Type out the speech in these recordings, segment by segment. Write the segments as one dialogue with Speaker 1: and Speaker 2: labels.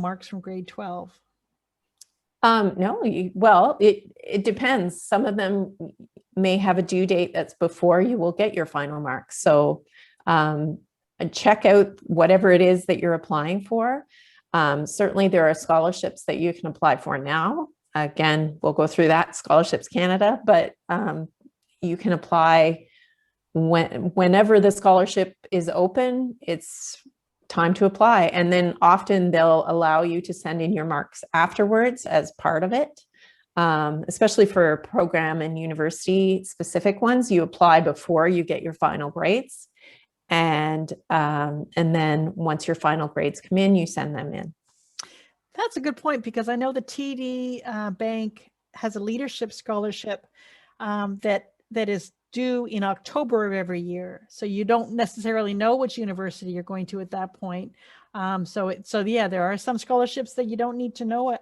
Speaker 1: marks from grade 12?
Speaker 2: No, well, it depends. Some of them may have a due date that's before you will get your final marks. So check out whatever it is that you're applying for. Certainly there are scholarships that you can apply for now. Again, we'll go through that, Scholarships Canada, but you can apply whenever the scholarship is open. It's time to apply. And then often they'll allow you to send in your marks afterwards as part of it. Especially for program and university specific ones, you apply before you get your final grades. And then once your final grades come in, you send them in.
Speaker 1: That's a good point, because I know the TD Bank has a leadership scholarship that is due in October of every year. So you don't necessarily know which university you're going to at that point. So yeah, there are some scholarships that you don't need to know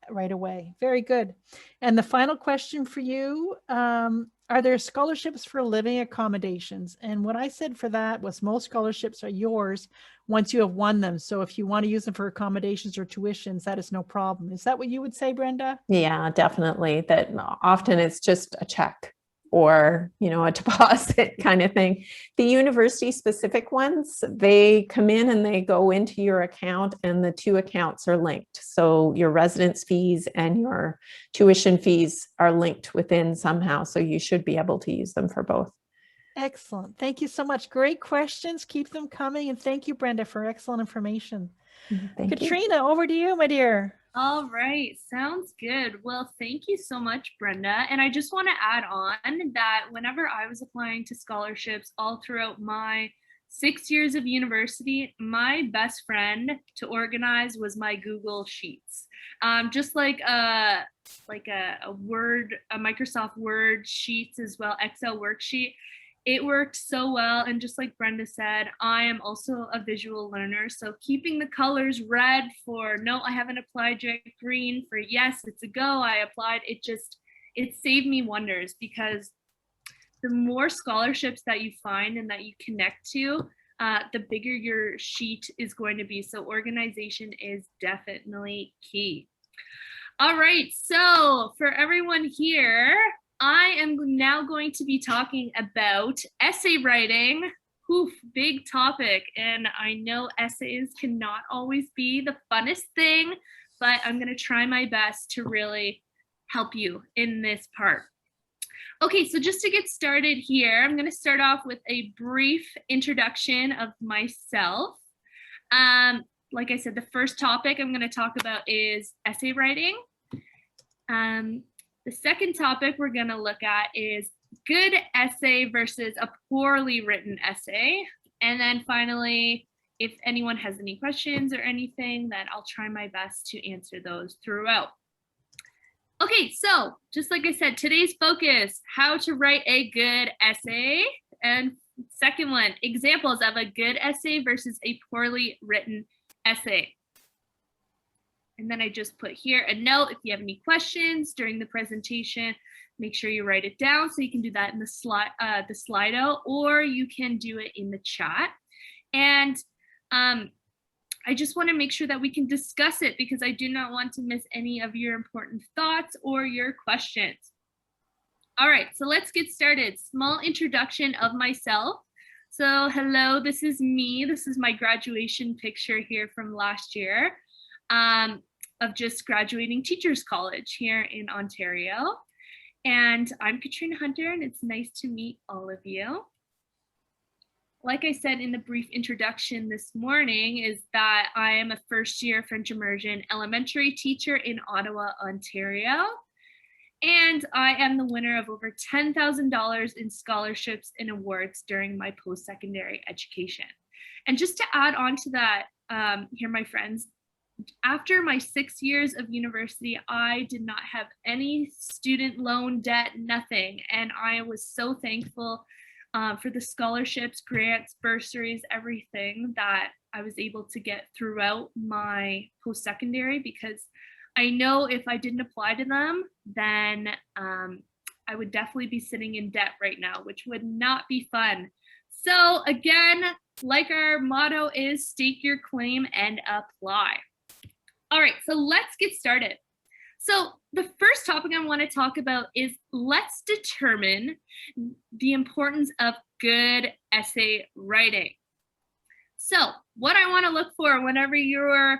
Speaker 1: right away. Very good. And the final question for you, are there scholarships for living accommodations? And what I said for that was most scholarships are yours once you have won them. So if you want to use them for accommodations or tuitions, that is no problem. Is that what you would say, Brenda?
Speaker 2: Yeah, definitely. That often it's just a check or, a deposit kind of thing. The university specific ones, they come in and they go into your account, and the two accounts are linked. So your residence fees and your tuition fees are linked within somehow. So you should be able to use them for both.
Speaker 1: Excellent. Thank you so much. Great questions. Keep them coming. And thank you, Brenda, for excellent information.
Speaker 2: Thank
Speaker 1: Katrina, over to you, my dear.
Speaker 3: All right, sounds good. Well, thank you so much, Brenda. And I just want to add on that whenever I was applying to scholarships all throughout my 6 years of university, my best friend to organize was my Google Sheets. Just like a Microsoft Word Sheets as well, Excel worksheet. It worked so well. And just like Brenda said, I am also a visual learner. So keeping the colors red for no, I haven't applied yet, green for yes, it's a go, I applied, it saved me wonders, because the more scholarships that you find and that you connect to, the bigger your sheet is going to be. So organization is definitely key. All right, so for everyone here, I am now going to be talking about essay writing. Oof, big topic. And I know essays cannot always be the funnest thing, but I'm going to try my best to really help you in this part. Okay, so just to get started here, I'm going to start off with a brief introduction of myself. Like I said, the first topic I'm going to talk about is essay writing. The second topic we're going to look at is good essay versus a poorly written essay. And then finally, if anyone has any questions or anything, then I'll try my best to answer those throughout. Okay, so just like I said, today's focus, how to write a good essay. And second one, examples of a good essay versus a poorly written essay. And then I just put here a note, if you have any questions during the presentation, make sure you write it down. So you can do that in the Slido, or you can do it in the chat. And I just want to make sure that we can discuss it, because I do not want to miss any of your important thoughts or your questions. All right, so let's get started. Small introduction of myself. So hello, this is me. This is my graduation picture here from last year. Of just graduating Teachers College here in Ontario. And I'm Katrina Hunter, and it's nice to meet all of you. Like I said in the brief introduction this morning, is that I am a first-year French immersion elementary teacher in Ottawa, Ontario. And I am the winner of over $10,000 in scholarships and awards during my post-secondary education. And just to add on to that, here, my friends, after my 6 years of university, I did not have any student loan debt, nothing. And I was so thankful for the scholarships, grants, bursaries, everything that I was able to get throughout my post-secondary, because I know if I didn't apply to them, then I would definitely be sitting in debt right now, which would not be fun. So again, like our motto is, stake your claim and apply. All right, so let's get started. So the first topic I want to talk about is let's determine the importance of good essay writing. So what I want to look for whenever you're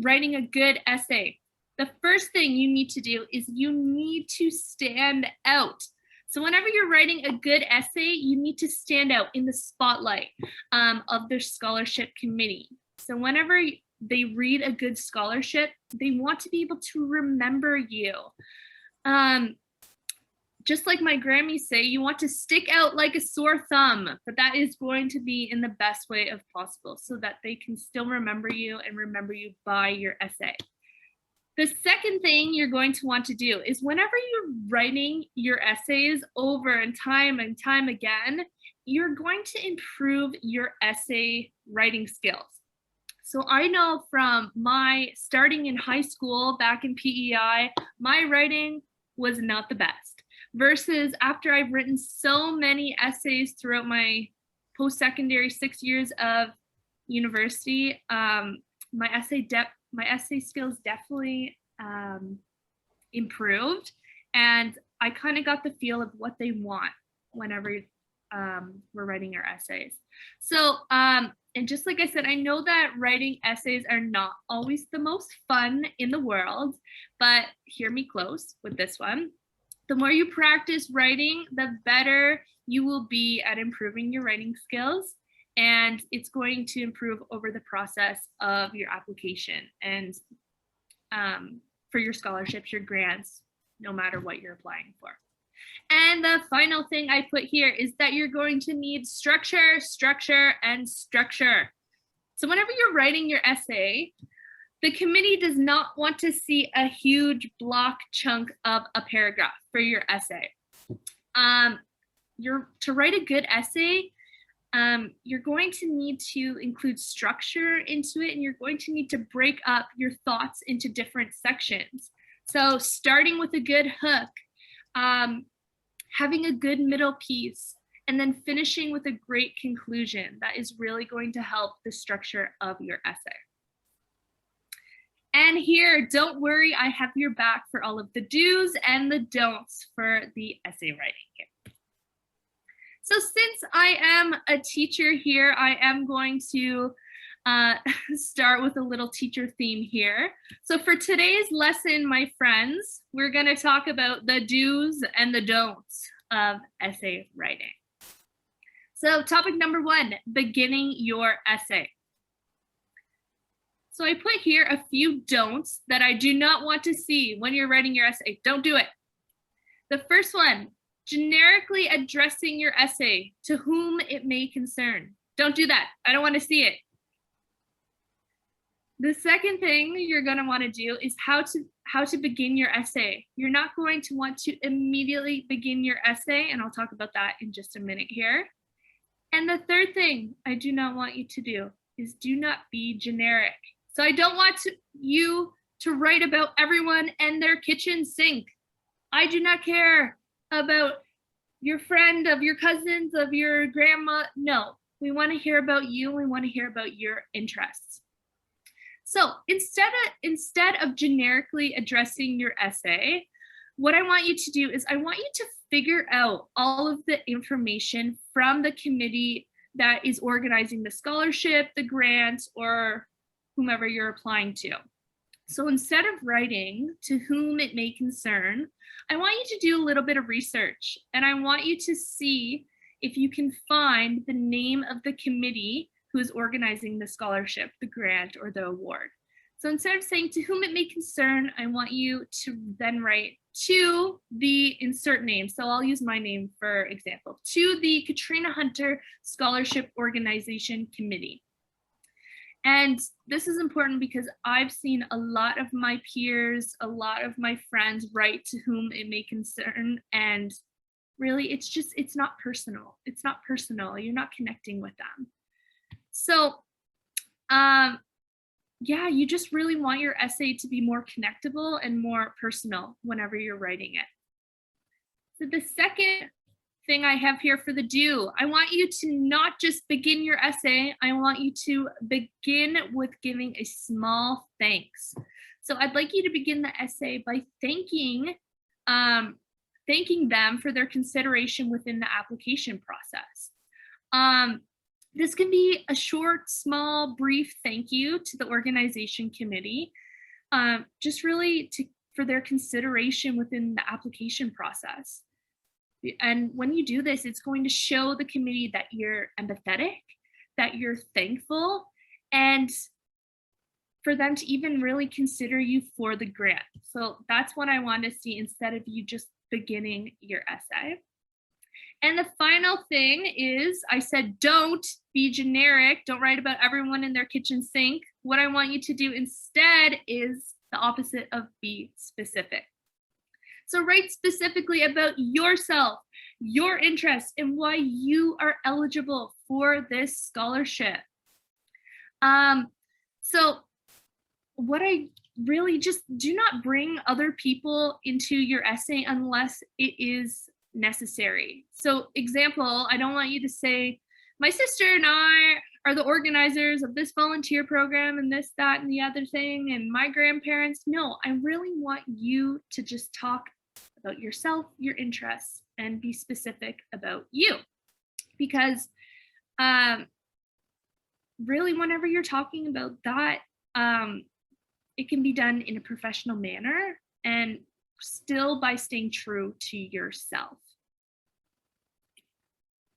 Speaker 3: writing a good essay, the first thing you need to do is you need to stand out. So whenever you're writing a good essay, you need to stand out in the spotlight of their scholarship committee. So whenever they read a good scholarship, they want to be able to remember you. Just like my Grammys say, you want to stick out like a sore thumb, but that is going to be in the best way of possible so that they can still remember you and remember you by your essay. The second thing you're going to want to do is whenever you're writing your essays over and time again, you're going to improve your essay writing skills. So I know from my starting in high school back in PEI, my writing was not the best. Versus after I've written so many essays throughout my post-secondary 6 years of university, my essay skills definitely improved, and I kind of got the feel of what they want whenever we're writing our essays. So, and just like I said, I know that writing essays are not always the most fun in the world, but hear me close with this one. The more you practice writing, the better you will be at improving your writing skills. And it's going to improve over the process of your application and for your scholarships, your grants, no matter what you're applying for. And the final thing I put here is that you're going to need structure, structure, and structure. So whenever you're writing your essay, the committee does not want to see a huge block chunk of a paragraph for your essay. To write a good essay, you're going to need to include structure into it, and you're going to need to break up your thoughts into different sections. So starting with a good hook, having a good middle piece, and then finishing with a great conclusion. That is really going to help the structure of your essay. And here, don't worry, I have your back for all of the do's and the don'ts for the essay writing here. So since I am a teacher here, I am going to start with a little teacher theme here. So for today's lesson, my friends, we're going to talk about the do's and the don'ts of essay writing. So topic number 1, beginning your essay. So I put here a few don'ts that I do not want to see when you're writing your essay. Don't do it. The first one, generically addressing your essay to whom it may concern. Don't do that. I don't want to see it. The second thing you're going to want to do is how to begin your essay. You're not going to want to immediately begin your essay, and I'll talk about that in just a minute here. And the third thing I do not want you to do is do not be generic. So I don't want you to write about everyone and their kitchen sink. I do not care about your friend, of your cousins, of your grandma. No, we want to hear about you. We want to hear about your interests. So instead of generically addressing your essay, what I want you to do is I want you to figure out all of the information from the committee that is organizing the scholarship, the grant, or whomever you're applying to. So instead of writing to whom it may concern, I want you to do a little bit of research, and I want you to see if you can find the name of the committee who is organizing the scholarship, the grant, or the award. So instead of saying to whom it may concern, I want you to then write to the insert name. So I'll use my name for example, to the Katrina Hunter Scholarship Organization Committee. And this is important because I've seen a lot of my peers, a lot of my friends write to whom it may concern, and really it's not personal. It's not personal. You're not connecting with them. So yeah, you just really want your essay to be more connectable and more personal whenever you're writing it. So the second thing I have here for the do. I want you to not just begin your essay. I want you to begin with giving a small thanks. So I'd like you to begin the essay by thanking them for their consideration within the application process. This can be a short, small, brief thank you to the organization committee, just really for their consideration within the application process. And when you do this, it's going to show the committee that you're empathetic, that you're thankful, and for them to even really consider you for the grant. So that's what I want to see instead of you just beginning your essay. And the final thing is, I said, don't be generic. Don't write about everyone in their kitchen sink. What I want you to do instead is the opposite of be specific. So write specifically about yourself, your interests, and why you are eligible for this scholarship. So what I really just do not bring other people into your essay unless it is necessary. So example, I don't want you to say, my sister and I are the organizers of this volunteer program and this, that, and the other thing, and my grandparents. No, I really want you to just talk about yourself, your interests, and be specific about you. Because really, whenever you're talking about that, it can be done in a professional manner and still by staying true to yourself.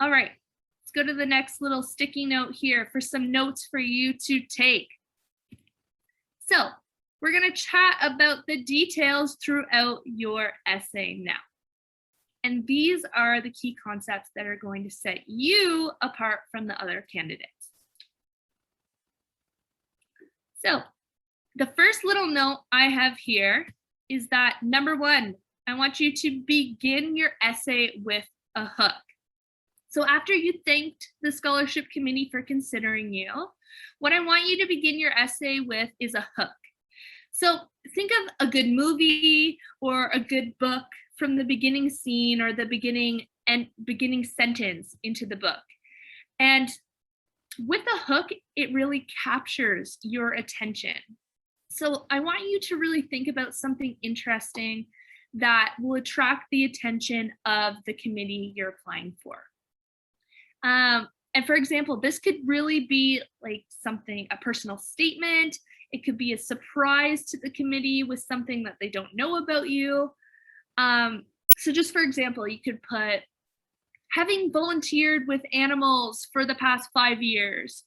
Speaker 3: All right, let's go to the next little sticky note here for some notes for you to take. So we're going to chat about the details throughout your essay now. And these are the key concepts that are going to set you apart from the other candidates. So the first little note I have here is that number one, I want you to begin your essay with a hook. So after you thanked the scholarship committee for considering you, what I want you to begin your essay with is a hook. So think of a good movie or a good book from the beginning scene or the beginning sentence into the book. And with a hook, it really captures your attention. So I want you to really think about something interesting that will attract the attention of the committee you're applying for. And for example, this could really be like a personal statement. It could be a surprise to the committee with something that they don't know about you. So just for example, you could put, having volunteered with animals for the past 5 years,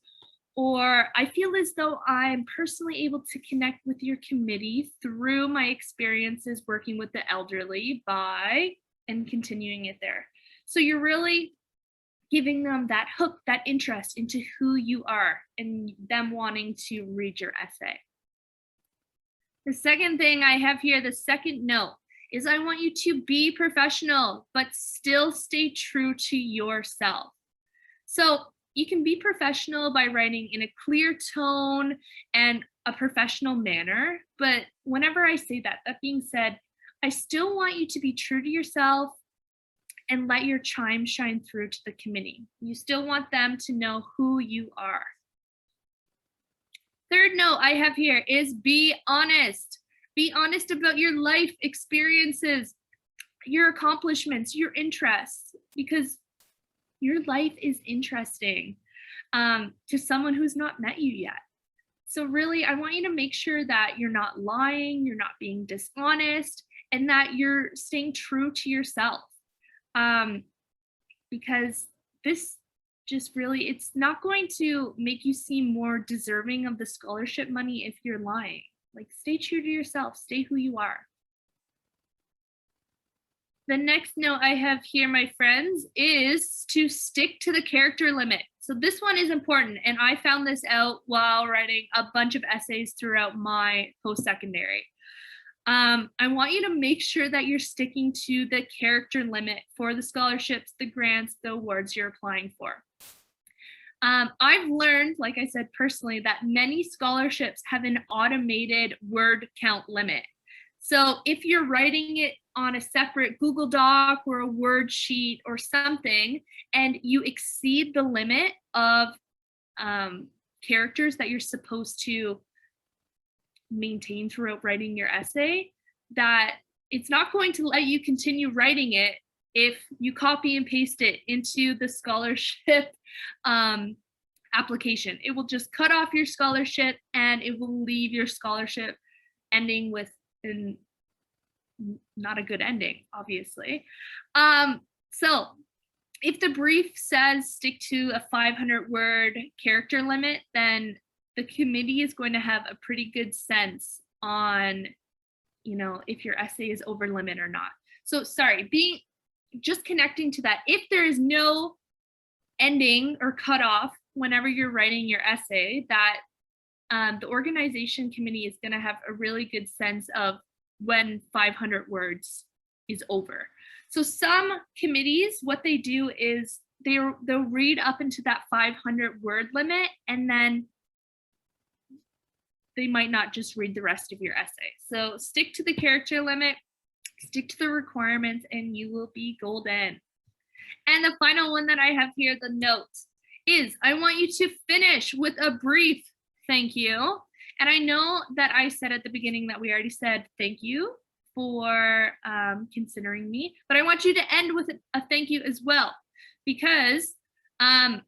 Speaker 3: or I feel as though I'm personally able to connect with your committee through my experiences working with the elderly by, and continuing it there. So you're really giving them that hook, that interest into who you are and them wanting to read your essay. The second thing I have here, the second note, is I want you to be professional, but still stay true to yourself. So you can be professional by writing in a clear tone and a professional manner. But whenever I say that, that being said, I still want you to be true to yourself and let your chime shine through to the committee. You still want them to know who you are. Third note I have here is be honest. Be honest about your life experiences, your accomplishments, your interests, because your life is interesting to someone who's not met you yet. So really, I want you to make sure that you're not lying, you're not being dishonest, and that you're staying true to yourself. Because this just really, it's not going to make you seem more deserving of the scholarship money if you're lying. Like, stay true to yourself, stay who you are. The next note I have here, my friends, is to stick to the character limit. So this one is important, and I found this out while writing a bunch of essays throughout my post-secondary. I want you to make sure that you're sticking to the character limit for the scholarships, the grants, the awards you're applying for. I've learned, like I said personally, that many scholarships have an automated word count limit. So if you're writing it on a separate Google Doc or a Word sheet or something, and you exceed the limit of characters that you're supposed to maintain throughout writing your essay, that it's not going to let you continue writing it if you copy and paste it into the scholarship application. It will just cut off your scholarship and it will leave your scholarship ending with not a good ending, obviously. So if the brief says stick to a 500-word character limit, then the committee is going to have a pretty good sense on, you know, if your essay is over limit or not. So sorry, just connecting to that, if there is no ending or cutoff whenever you're writing your essay, that the organization committee is going to have a really good sense of when 500 words is over. So some committees, what they do is they'll read up into that 500 word limit, and then they might not just read the rest of your essay. So stick to the character limit, stick to the requirements, and you will be golden. And the final one that I have here, the note, is I want you to finish with a brief thank you. And I know that I said at the beginning that we already said thank you for considering me, but I want you to end with a thank you as well, because I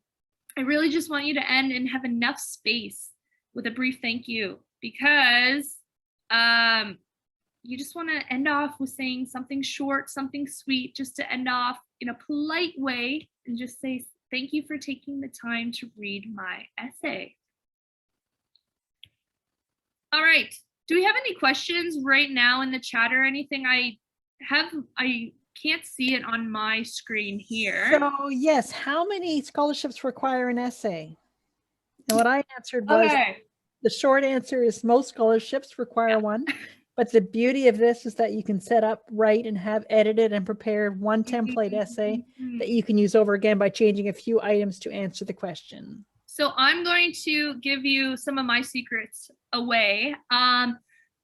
Speaker 3: really just want you to end and have enough space with a brief thank you, because you just want to end off with saying something short, something sweet, just to end off in a polite way and just say, thank you for taking the time to read my essay. All right. Do we have any questions right now in the chat or anything? I can't see it on my screen here.
Speaker 1: So yes, how many scholarships require an essay? And what I answered was, the short answer is most scholarships require one. But the beauty of this is that you can set up, write, and have edited and prepared one template essay that you can use over again by changing a few items to answer the question.
Speaker 3: So I'm going to give you some of my secrets away.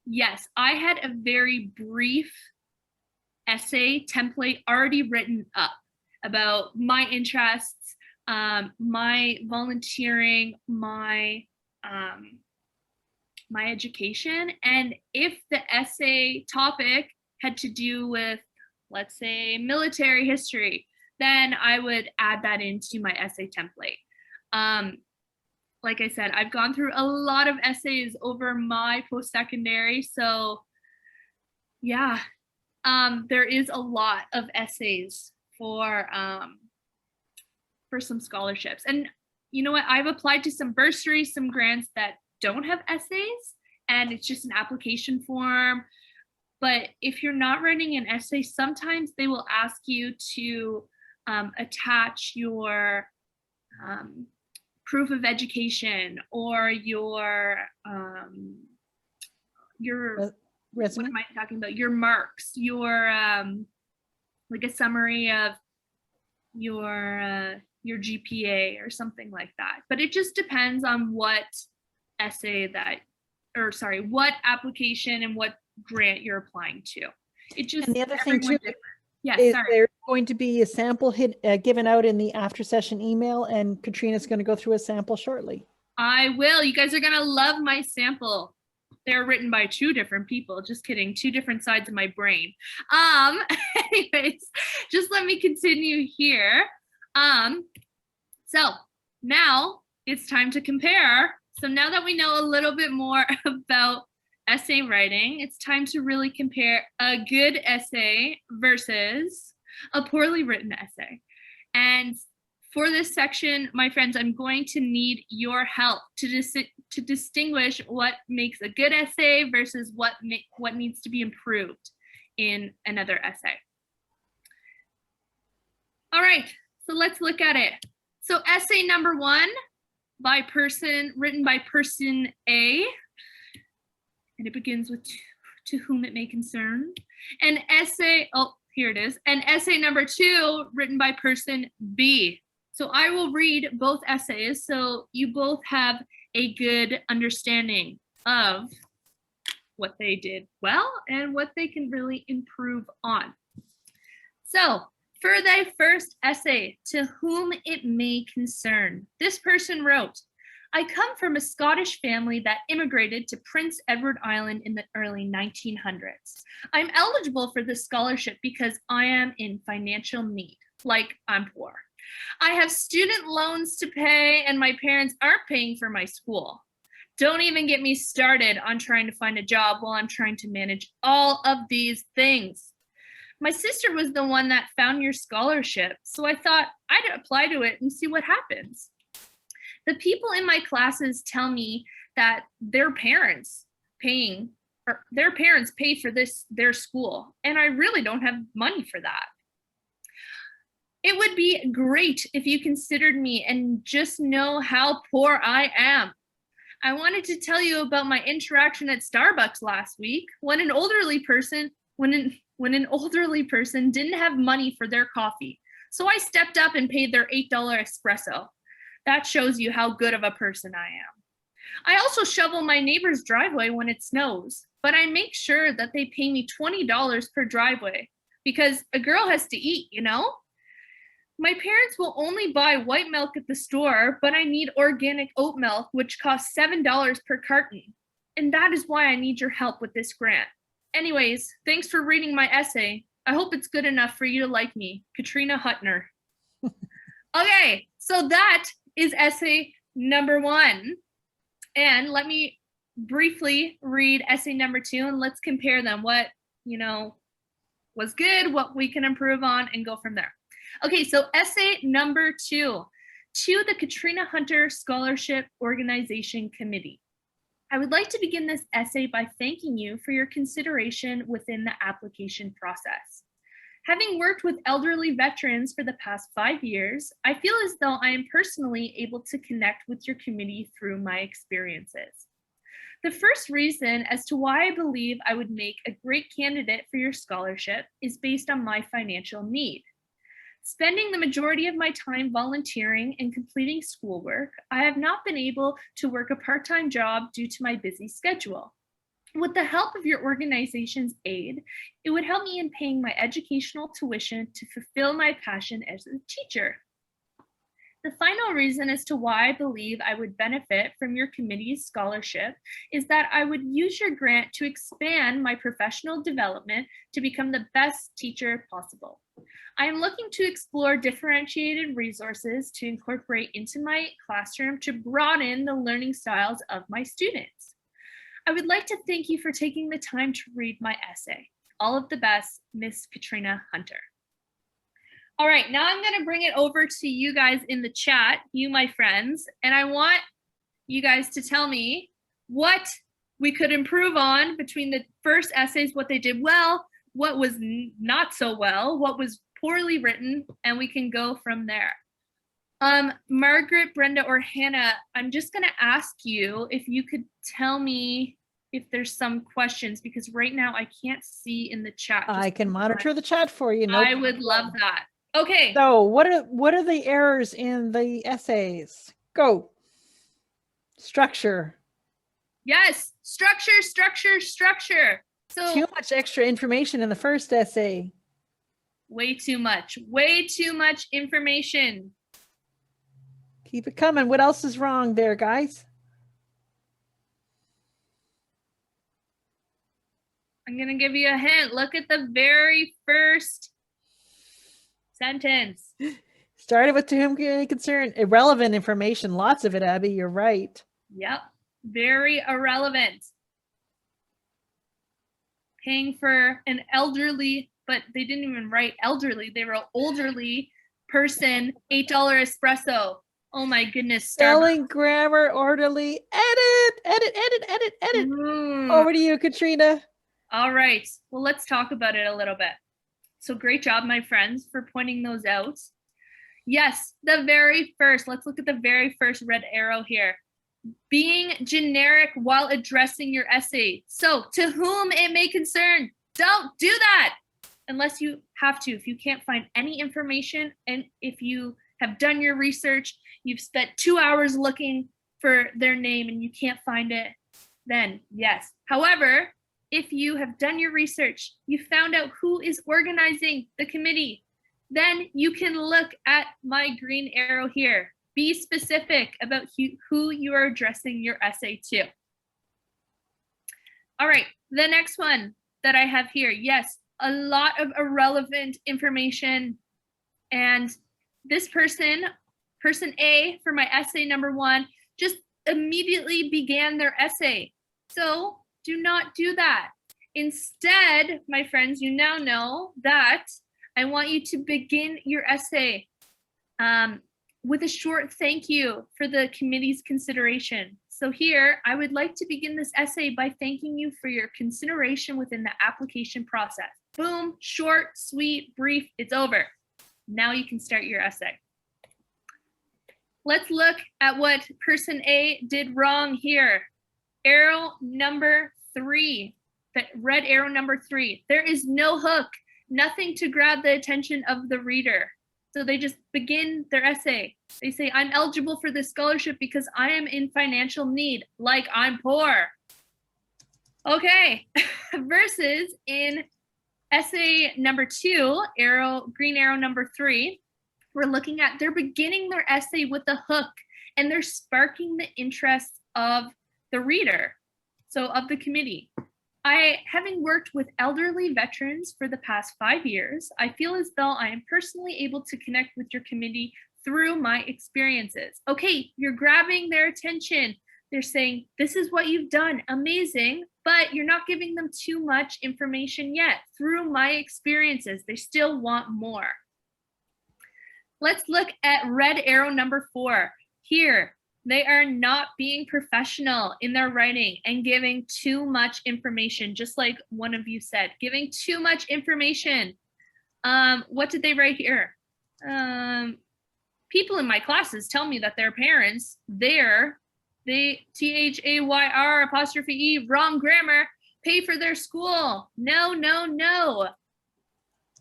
Speaker 3: Yes, I had a very brief essay template already written up about my interests, my volunteering, my education. And if the essay topic had to do with, let's say, military history, then I would add that into my essay template. Like I said, I've gone through a lot of essays over my post-secondary, so yeah, there is a lot of essays for some scholarships. And you know what? I've applied to some bursaries, some grants that don't have essays, and it's just an application form. But if you're not writing an essay, sometimes they will ask you to attach your proof of education or your
Speaker 1: resume.
Speaker 3: What am I talking about? Your marks, your like a summary of your GPA or something like that. But it just depends on what essay what application and what grant you're applying to. It just,
Speaker 1: and the other thing too,
Speaker 3: yeah,
Speaker 1: is there's going to be a sample given out in the after session email, and Katrina's going to go through a sample shortly.
Speaker 3: I will. You guys are going to love my sample. They're written by two different people. Just kidding. Two different sides of my brain. Anyways, just let me continue here. So now it's time to compare. So now that we know a little bit more about essay writing, it's time to really compare a good essay versus a poorly written essay. And for this section, my friends, I'm going to need your help to distinguish what makes a good essay versus what needs to be improved in another essay. All right, so let's look at it. So essay number one, written by person A, and it begins with to whom it may concern. An essay, oh, here it is. An essay number two, written by person B. So I will read both essays so you both have a good understanding of what they did well and what they can really improve on. So for the first essay, to whom it may concern, this person wrote, I come from a Scottish family that immigrated to Prince Edward Island in the early 1900s. I'm eligible for this scholarship because I am in financial need, like I'm poor. I have student loans to pay and my parents aren't paying for my school. Don't even get me started on trying to find a job while I'm trying to manage all of these things. My sister was the one that found your scholarship, so I thought I'd apply to it and see what happens. The people in my classes tell me that their parents pay for their school, and I really don't have money for that. It would be great if you considered me and just know how poor I am. I wanted to tell you about my interaction at Starbucks last week when an elderly person didn't have money for their coffee. So I stepped up and paid their $8 espresso. That shows you how good of a person I am. I also shovel my neighbor's driveway when it snows, but I make sure that they pay me $20 per driveway because a girl has to eat, you know? My parents will only buy white milk at the store, but I need organic oat milk, which costs $7 per carton. And that is why I need your help with this grant. Anyways, thanks for reading my essay. I hope it's good enough for you to like me. Katrina Hunter. Okay, so that is essay number 1. And let me briefly read essay number 2 and let's compare them. What, was good, what we can improve on, and go from there. Okay, so essay number 2, to the Katrina Hunter Scholarship Organization Committee. I would like to begin this essay by thanking you for your consideration within the application process. Having worked with elderly veterans for the past 5 years, I feel as though I am personally able to connect with your committee through my experiences. The first reason as to why I believe I would make a great candidate for your scholarship is based on my financial need. Spending the majority of my time volunteering and completing schoolwork, I have not been able to work a part-time job due to my busy schedule. With the help of your organization's aid, it would help me in paying my educational tuition to fulfill my passion as a teacher. The final reason as to why I believe I would benefit from your committee's scholarship is that I would use your grant to expand my professional development to become the best teacher possible. I am looking to explore differentiated resources to incorporate into my classroom to broaden the learning styles of my students. I would like to thank you for taking the time to read my essay. All of the best, Miss Katrina Hunter. All right, now I'm going to bring it over to you guys in the chat, you, my friends, and I want you guys to tell me what we could improve on between the first essays, what they did well, what was not so well, what was poorly written, and we can go from there. Margaret, Brenda, or Hannah, I'm just going to ask you if you could tell me if there's some questions, because right now I can't see in the chat.
Speaker 1: I can monitor the chat for you.
Speaker 3: I would love that. Okay.
Speaker 1: So what are the errors in the essays? Go. Structure.
Speaker 3: Yes, structure, structure, structure. So
Speaker 1: too much extra information in the first essay.
Speaker 3: Way too much information.
Speaker 1: Keep it coming. What else is wrong there, guys?
Speaker 3: I'm going to give you a hint. Look at the very first sentence.
Speaker 1: Started with to whom concerned. Irrelevant information. Lots of it, Abby. You're right.
Speaker 3: Yep. Very irrelevant. Paying for an elderly, but they didn't even write elderly. They wrote elderly person, $8 espresso. Oh my goodness.
Speaker 1: Spelling, grammar, orderly. Edit. Over to you, Katrina.
Speaker 3: All right. Well, let's talk about it a little bit. So great job, my friends, for pointing those out. Yes, the very first, let's look at the very first red arrow here. Being generic while addressing your essay. So to whom it may concern, don't do that unless you have to. If you can't find any information, and if you have done your research, you've spent 2 hours looking for their name and you can't find it, then yes. However, if you have done your research, you found out who is organizing the committee, then you can look at my green arrow here. Be specific about who you are addressing your essay to. All right, the next one that I have here. Yes, a lot of irrelevant information. And this person A for my essay number 1, just immediately began their essay. So do not do that. Instead, my friends, you now know that I want you to begin your essay with a short thank you for the committee's consideration. So here, I would like to begin this essay by thanking you for your consideration within the application process. Boom, short, sweet, brief, it's over. Now you can start your essay. Let's look at what person A did wrong here. Arrow number 3, that red arrow number 3. There is no hook, nothing to grab the attention of the reader. So they just begin their essay. They say, I'm eligible for this scholarship because I am in financial need, like I'm poor. Okay, versus in essay number 2, green arrow number 3, we're looking at they're beginning their essay with a hook and they're sparking the interest of the reader, so of the committee. Having worked with elderly veterans for the past 5 years, I feel as though I am personally able to connect with your committee through my experiences. Okay, you're grabbing their attention. They're saying, this is what you've done, amazing, but you're not giving them too much information yet. Through my experiences, they still want more. Let's look at red arrow number 4. Here, they are not being professional in their writing and giving too much information, just like one of you said, giving too much information. What did they write here? People in my classes tell me that their parents, they THAYR apostrophe E, wrong grammar, pay for their school. No, no, no.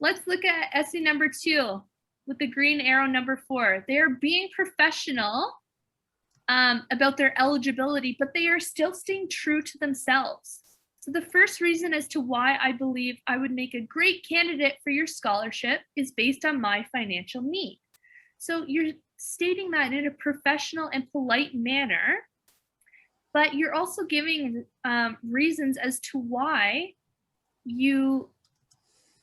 Speaker 3: Let's look at essay number 2 with the green arrow number 4. They are being professional about their eligibility, but they are still staying true to themselves. So the first reason as to why I believe I would make a great candidate for your scholarship is based on my financial need. So you're stating that in a professional and polite manner, but you're also giving reasons as to why you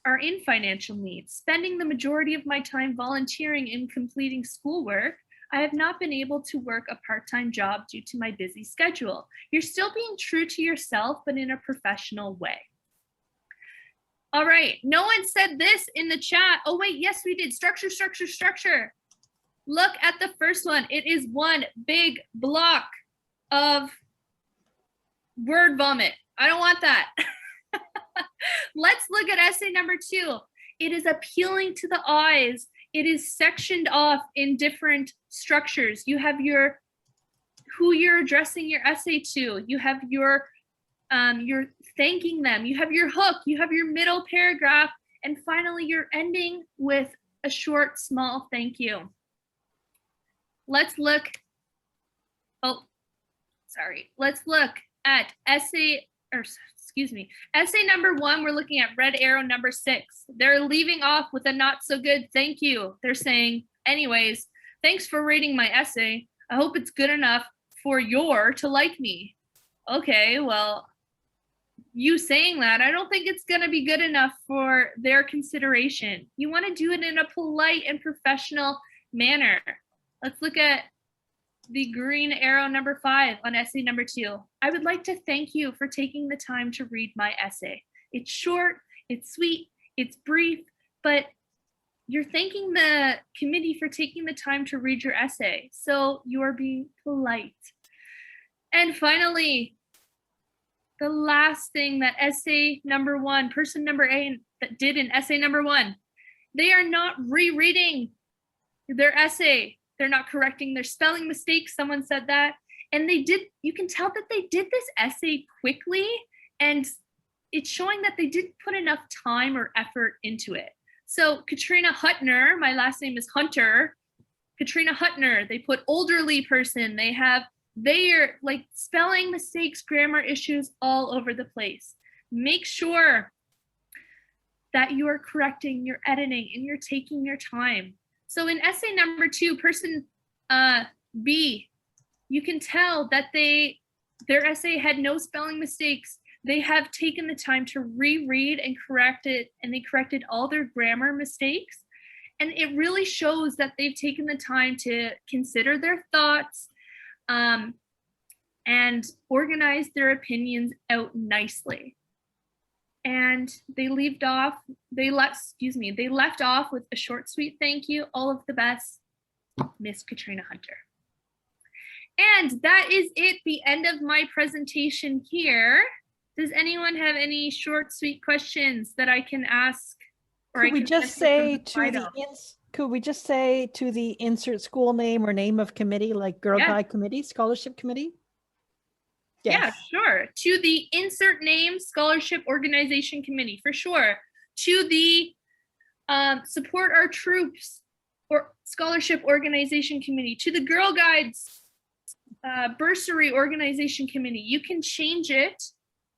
Speaker 3: are in financial need. Spending the majority of my time volunteering and completing schoolwork, I have not been able to work a part-time job due to my busy schedule. You're still being true to yourself, but in a professional way. All right, no one said this in the chat. Oh wait, yes we did. Structure, structure, structure. Look at the first one. It is one big block of word vomit. I don't want that. Let's look at essay number 2. It is appealing to the eyes. It is sectioned off in different structures. You have your who you're addressing your essay to. You have your you're thanking them. You have your hook. You have your middle paragraph, and finally you're ending with a short, small thank you. Let's look. Oh, sorry. Let's look at essay number 1. We're looking at red arrow number 6. They're leaving off with a not so good thank you. They're saying, anyways, thanks for reading my essay. I hope it's good enough for to like me. Okay, well, you saying that, I don't think it's going to be good enough for their consideration. You want to do it in a polite and professional manner. Let's look at the green arrow number 5 on essay number 2. I would like to thank you for taking the time to read my essay. It's short, it's sweet, it's brief, but you're thanking the committee for taking the time to read your essay. So you are being polite. And finally, the last thing that essay number 1, person number A that did in essay number 1, they are not rereading their essay. They're not correcting their spelling mistakes. Someone said that. And you can tell that they did this essay quickly, and it's showing that they didn't put enough time or effort into it. So Katrina Hunter, my last name is Hunter. Katrina Hunter, they put elderly person. They are like spelling mistakes, grammar issues all over the place. make sure that you are correcting, you're editing, and you're taking your time. So in essay number 2, person B, you can tell that their essay had no spelling mistakes. They have taken the time to reread and correct it, and they corrected all their grammar mistakes. And it really shows that they've taken the time to consider their thoughts and organize their opinions out nicely. And they left off with a short, sweet thank you. All of the best, Miss Katrina Hunter. And that is it, the end of my presentation here. Does anyone have any short, sweet questions that I can ask?
Speaker 1: Could we just say to the insert school name or name of committee, like Girl Guide Committee, Scholarship Committee? Yes.
Speaker 3: Yeah, sure. To the insert name Scholarship Organization Committee, for sure. To the Support Our Troops or Scholarship Organization Committee. To the Girl Guides Bursary Organization Committee. You can change it.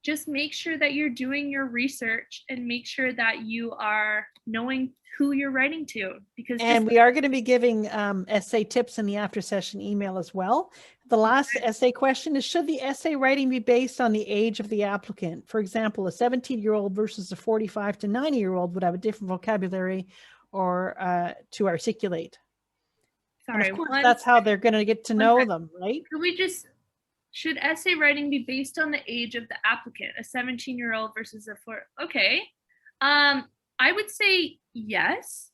Speaker 3: Just make sure that you're doing your research and make sure that you are knowing who you're writing to. And
Speaker 1: we are going to be giving essay tips in the after session email as well. The last essay question is, should the essay writing be based on the age of the applicant? For example, a 17-year-old versus a 45 to 90-year-old would have a different vocabulary or to articulate. Sorry, and of course, that's how they're going to get to know them, right?
Speaker 3: Should essay writing be based on the age of the applicant, a 17-year-old versus a 4? Okay. I would say yes,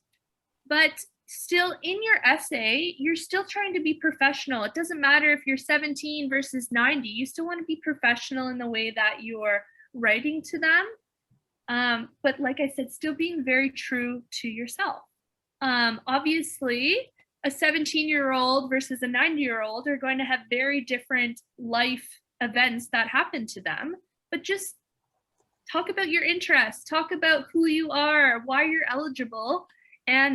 Speaker 3: but still in your essay, you're still trying to be professional. It doesn't matter if you're 17 versus 90, you still want to be professional in the way that you're writing to them. But like I said, still being very true to yourself. Obviously, a 17-year-old versus a 90-year-old are going to have very different life events that happen to them, but just talk about your interests, talk about who you are, why you're eligible, and